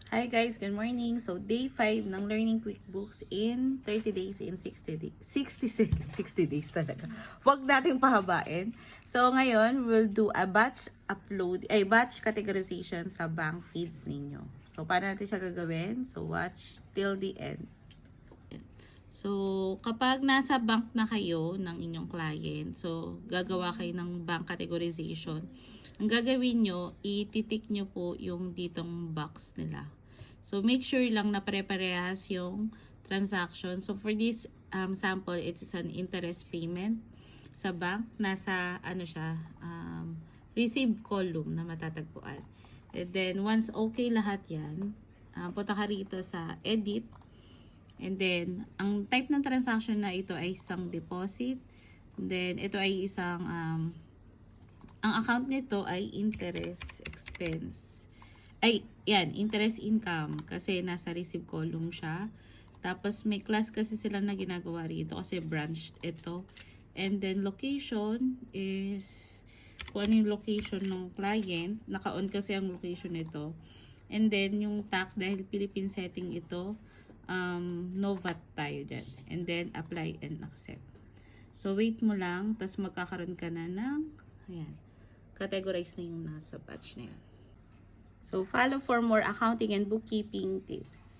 Hi guys, good morning. So day 5 ng Learning QuickBooks in 30 days in 60 days. 60 days talaga. Huwag nating pahabain. So ngayon, we'll do a batch batch categorization sa bank feeds ninyo. So paano natin siya gagawin? So watch till the end. So kapag nasa bank na kayo ng inyong client, so gagawa kayo ng bank categorization. Ang gagawin nyo, ititik nyo po yung ditong box nila. So, make sure lang na pare-parehas yung transaction. So, for this sample, it is an interest payment sa bank. Nasa, receive column na matatagpuan. And then, once okay lahat yan, punta ka rito sa edit. And then, ang type ng transaction na ito ay isang deposit. And then, ito ay isang, ang account nito ay interest expense. Interest income kasi nasa receive column siya. Tapos may class kasi sila na ginagawa rito kasi branch ito. And then location is kung ano yung location ng client. Naka-on kasi ang location nito. And then yung tax dahil Philippine setting ito, no VAT tayo dyan. And then apply and accept. So wait mo lang, tapos magkakaroon ka na ng, categorize na yung nasa batch na yun. So, follow for more accounting and bookkeeping tips.